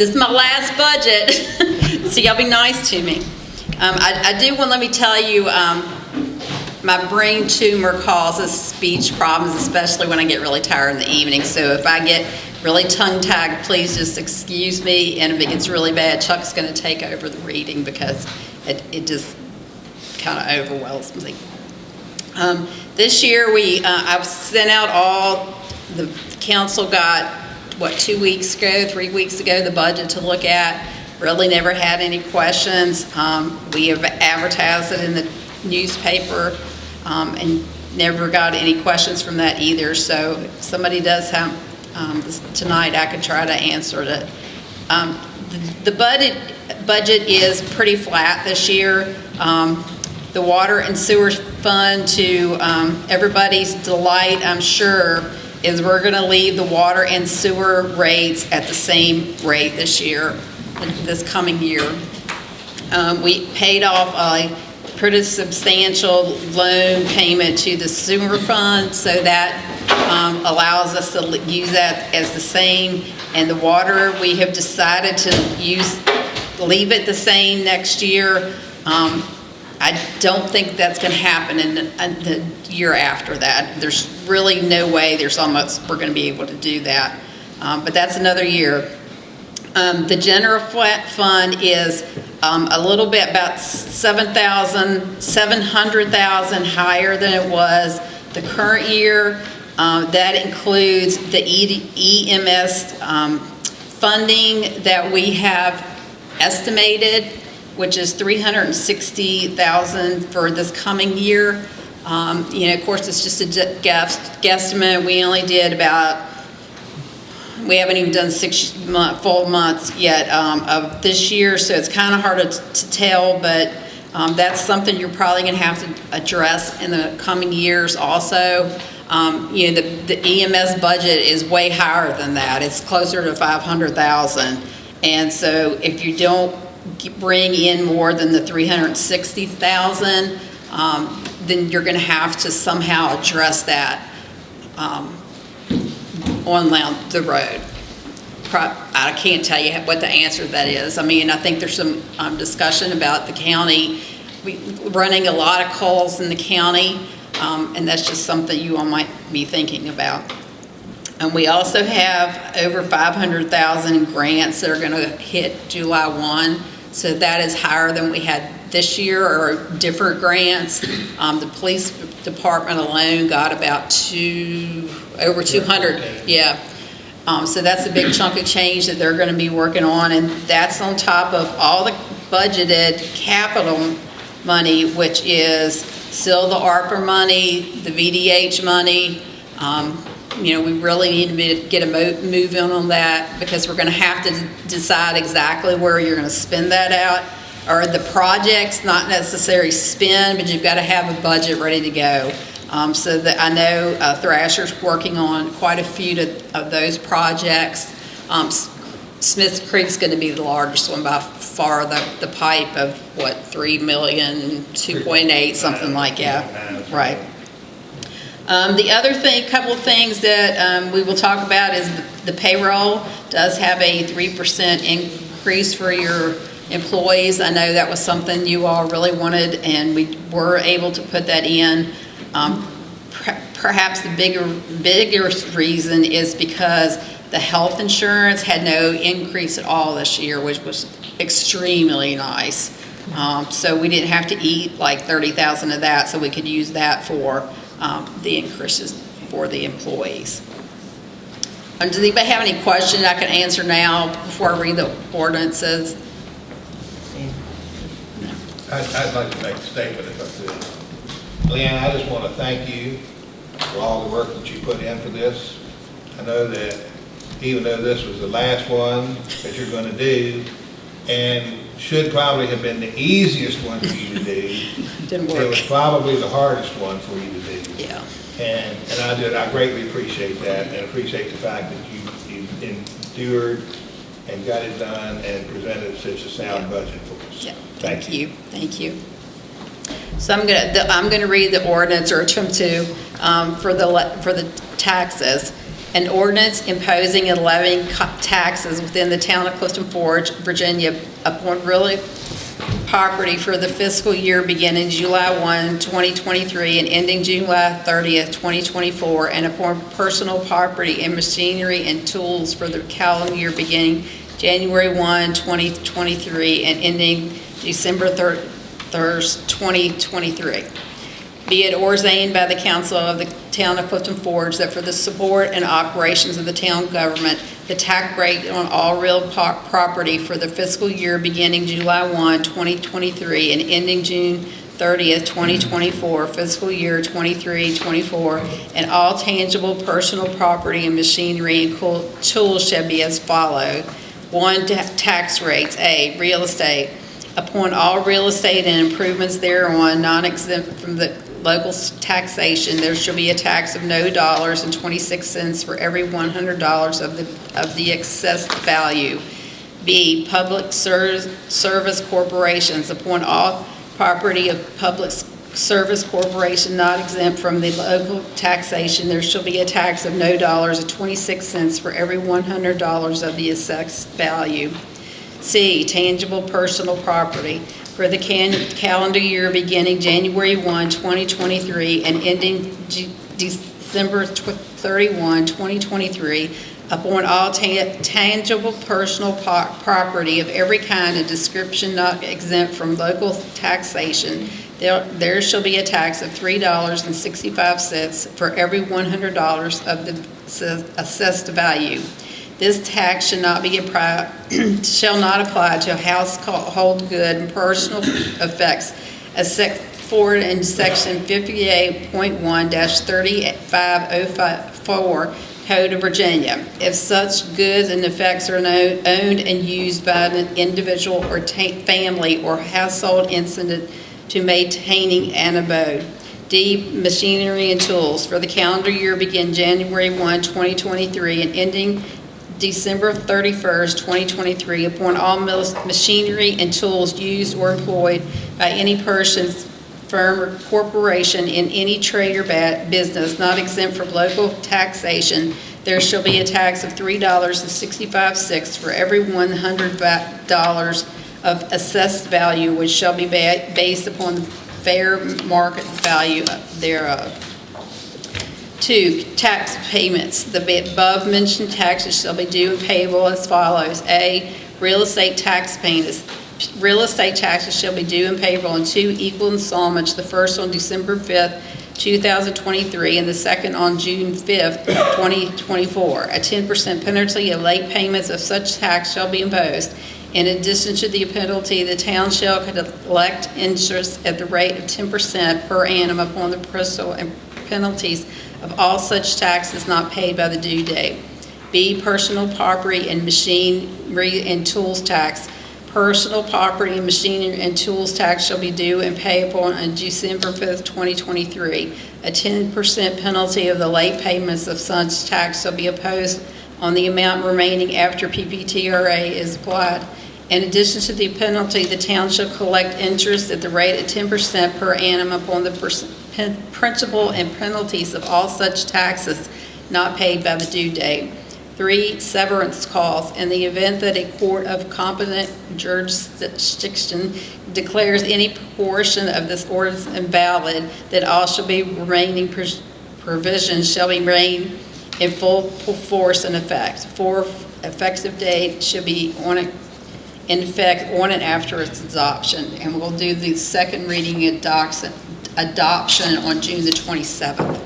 This is my last budget, so y'all be nice to me. I do want to let me tell you, my brain tumor causes speech problems, especially when I get really tired in the evening. So if I get really tongue-tied, please just excuse me. And if it gets really bad, Chuck's going to take over the reading because it just kind of overwhelms me. This year, I've sent out the council got, 2 weeks ago, 3 weeks ago, the budget to look at. Really never had any questions. We have advertised it in the newspaper and never got any questions from that either. So if somebody does have this tonight, I could try to answer it. The budget is pretty flat this year. The water and sewer fund, to everybody's delight, I'm sure, is we're going to leave the water and sewer rates at the same rate this year, this coming year. We paid off a pretty substantial loan payment to the sewer fund, so that allows us to use that as the same. And the water, we have decided to leave it the same next year. I don't think that's going to happen in the year after that. There's really no way we're going to be able to do that. But that's another year. The general fund is a little bit about $700,000 higher than it was the current year. That includes the EMS funding that we have estimated, which is $360,000 for this coming year. Of course, it's just a guesstimate. We only did we haven't even done 6 full months yet of this year, so it's kind of hard to tell, but that's something you're probably going to have to address in the coming years also. The EMS budget is way higher than that. It's closer to $500,000, and so if you don't bring in more than the $360,000, then you're going to have to somehow address that on down the road. I can't tell you what the answer to that is. I mean, I think there's some discussion about the county running a lot of calls in the county, and that's just something you all might be thinking about. And we also have over $500,000 in grants that are going to hit July 1. So that is higher than we had this year, or different grants. The police department alone got about over 200. Yeah. So that's a big chunk of change that they're going to be working on, and that's on top of all the budgeted capital money, which is still the ARPA money, the VDH money. We really need to get a move on that, because we're going to have to decide exactly where you're going to spend that out. Or the projects, not necessarily spend, but you've got to have a budget ready to go. So that I know Thrasher's working on quite a few of those projects. Smith's Creek's going to be the largest one by far. The pipe of $3 million, 2.8, something like that. Right. The other couple of things that we will talk about is the payroll does have a 3% increase for your employees. I know that was something you all really wanted, and we were able to put that in. Perhaps the biggest reason is because the health insurance had no increase at all this year, which was extremely nice. So we didn't have to eat like $30,000 of that, so we could use that for the increases for the employees. Does anybody have any questions I can answer now before I read the ordinances? I'd like to make a statement if I could. LeeAnna, I just want to thank you for all the work that you put in for this. I know that even though this was the last one that you're going to do, and should probably have been the easiest one for you to do, Didn't work. It was probably the hardest one for you to do. Yeah. And I greatly appreciate that, and appreciate the fact that you endured and got it done and presented such a sound budget for us. Yeah. Thank you. Thank you. So I'm gonna read the ordinance, or attempt to, for the taxes. An ordinance imposing and levying taxes within the town of Clifton Forge, Virginia, upon real property for the fiscal year beginning July 1, 2023, and ending July 30th, 2024, and upon personal property and machinery and tools for the calendar year beginning January 1, 2023, and ending December 31st, 2023. Be it ordained by the council of the town of Clifton Forge that for the support and operations of the town government, the tax rate on all real property for the fiscal year beginning July 1, 2023, and ending June 30th, 2024, fiscal year 23-24, and all tangible personal property and machinery and tools shall be as follows. 1. Tax rates. A. Real estate. Upon all real estate and improvements thereon, non-exempt from the local taxation, there shall be a tax of no dollars and 26 cents for every $100 of the assessed value. B. Public service corporations. Upon all property of public service corporation not exempt from the local taxation, there shall be a tax of no dollars and 26 cents for every $100 of the assessed value. C. Tangible personal property. For the calendar year beginning January 1, 2023, and ending December 31, 2023, upon all tangible personal property of every kind and description not exempt from local taxation, there shall be a tax of $3.65 for every $100 of the assessed value. This tax shall not apply to household good and personal effects as set forward in Section 58.1-3504 Code of Virginia. If such goods and effects are owned and used by an individual or family or household incident to maintaining an abode. D. Machinery and tools. For the calendar year begin January 1, 2023, and ending December 31st, 2023, upon all machinery and tools used or employed by any person, firm, or corporation in any trade or business not exempt from local taxation, there shall be a tax of $3.65 for every $100 of assessed value, which shall be based upon the fair market value thereof. 2. Tax payments. The above mentioned taxes shall be due and payable as follows. A. Real estate tax payments. Real estate taxes shall be due and payable in 2 equal installments, the first on December 5th, 2023, and the second on June 5th, 2024. A 10% penalty of late payments of such tax shall be imposed. In addition to the penalty, the town shall collect interest at the rate of 10% per annum upon the principal and penalties of all such taxes not paid by the due date. B. Personal property and machinery and tools tax. Personal property and machinery and tools tax shall be due and payable on December 5th, 2023. A 10% penalty of the late payments of such tax shall be imposed on the amount remaining after PPTRA is applied. In addition to the penalty, the town shall collect interest at the rate of 10% per annum upon the principal and penalties of all such taxes not paid by the due date. 3. Severance costs. In the event that a court of competent jurisdiction declares any portion of this ordinance invalid, that all shall be remaining provisions shall be remain in full force and effect. 4. Effective date should be in effect on and after its adoption. And we'll do the second reading adoption on June the 27th.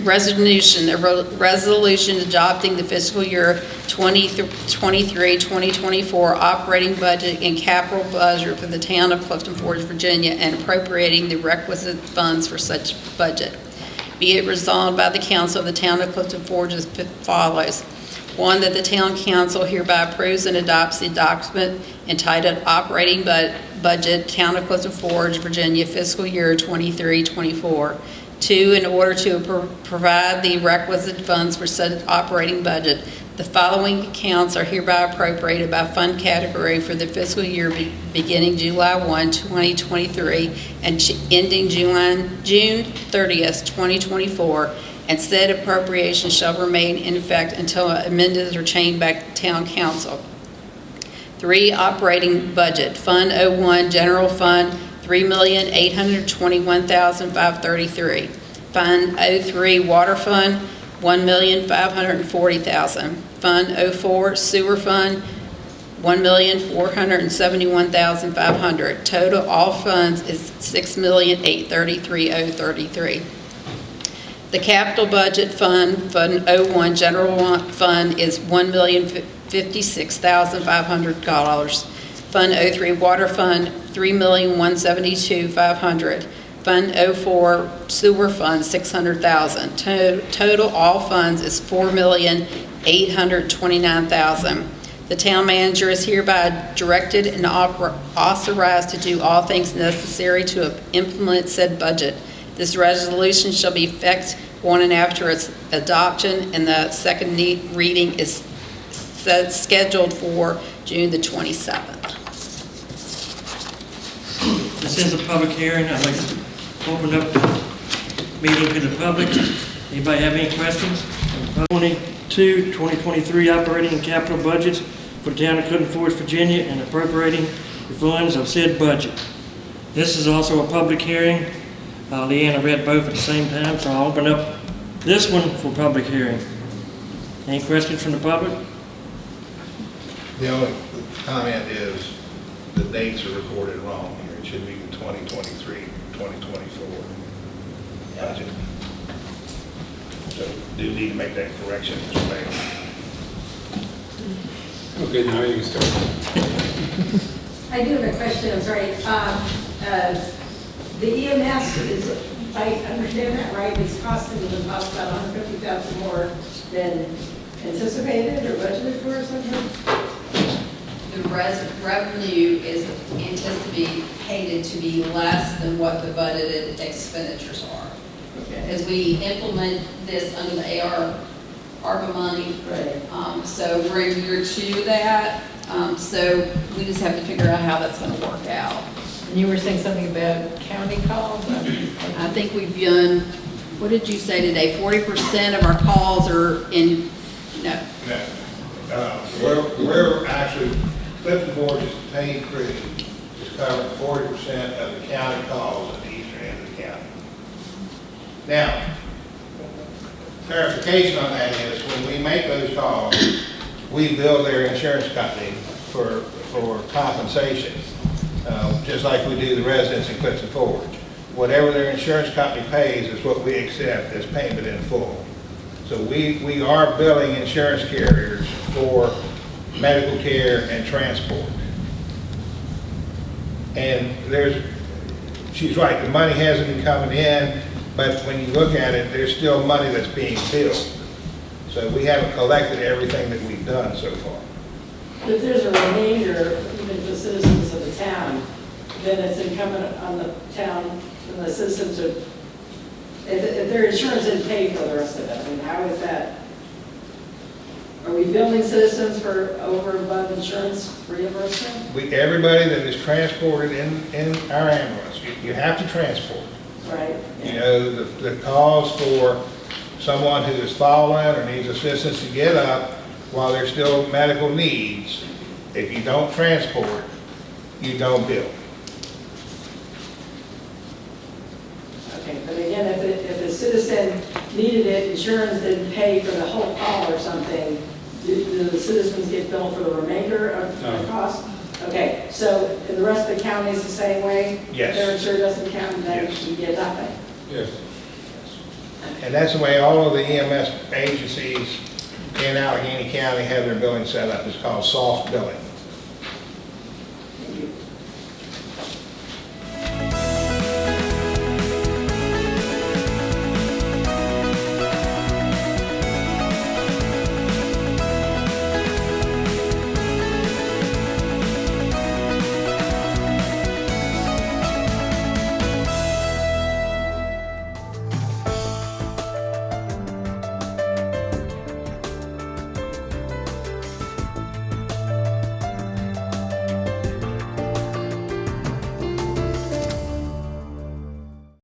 Resolution adopting the fiscal year 2023-2024 operating budget and capital budget for the town of Clifton Forge, Virginia, and appropriating the requisite funds for such budget. Be it resolved by the council of the town of Clifton Forge as follows. 1, that the town council hereby approves and adopts the document entitled Operating Budget, Town of Clifton Forge, Virginia, fiscal year 23-24. 2, in order to provide the requisite funds for such operating budget, the following accounts are hereby appropriated by fund category for the fiscal year beginning July 1, 2023, and ending June 30th, 2024, and said appropriation shall remain in effect until amended or changed by town council. 3, operating budget, Fund 01, General Fund, $3,821,533. Fund 03, Water Fund, $1,540,000. Fund 04, Sewer Fund, $1,471,500. Total all funds is $6,833,033. The capital budget fund, Fund 01, General Fund, is $1,056,500. Fund 03, Water Fund, $3,172,500. Fund 04, Sewer Fund, $600,000. Total all funds is $4,829,000. The town manager is hereby directed and authorized to do all things necessary to implement said budget. This resolution shall be effective on and after its adoption, and the second reading is scheduled for June the 27th. This is a public hearing. I'd like to open up the meeting to the public. Anybody have any questions? 2023 operating and capital budgets for the town of Clifton Forge, Virginia, and appropriating the funds of said budget. This is also a public hearing. LeeAnna read both at the same time, so I'll open up this one for public hearing. Any questions from the public? The only comment is the dates are recorded wrong here. It should be the 2023, 2024 budget. So do need to make that correction, Mr. Mayor. Okay, now you can start. I do have a question, I'm sorry. The EMS is, if I understand that right, it's costing them about $150,000 more than anticipated or budgeted for or something? The revenue is anticipated to be less than what the budgeted expenditures are. Okay. As we implement this under the ARPA money, Right. so we're in year 2 of that, so we just have to figure out how that's going to work out. And you were saying something about county calls? I think we've done, what did you say today? 40% of our calls are in, no. No. We're actually, Clifton Forge's paid crew is covering 40% of the county calls at the eastern end of the county. Now, clarification on that is when we make those calls, we bill their insurance company for compensation, just like we do the residents in Clifton Forge. Whatever their insurance company pays is what we accept as payment in full. So we are billing insurance carriers for medical care and transport. And she's right, the money hasn't been coming in, but when you look at it, there's still money that's being billed. So we haven't collected everything that we've done so far. If there's a remainder, even for citizens of the town, then it's incumbent on the town and the citizens to, if their insurance didn't pay for the rest of it, I mean, how is that? Are we billing citizens for over and above insurance reimbursement? Everybody that is transported in our ambulance, you have to transport. Right. You know, the calls for someone who has fallen or needs assistance to get up while there's still medical needs, if you don't transport, you don't bill. Okay, but again, if the citizen needed it, insurance didn't pay for the whole call or something, do the citizens get billed for the remainder of the cost? Okay, so in the rest of the county is the same way? Yes. Their insurance doesn't count, then Yes. you get nothing? Yes. And that's the way all of the EMS agencies in Allegheny County have their billing set up. It's called soft billing.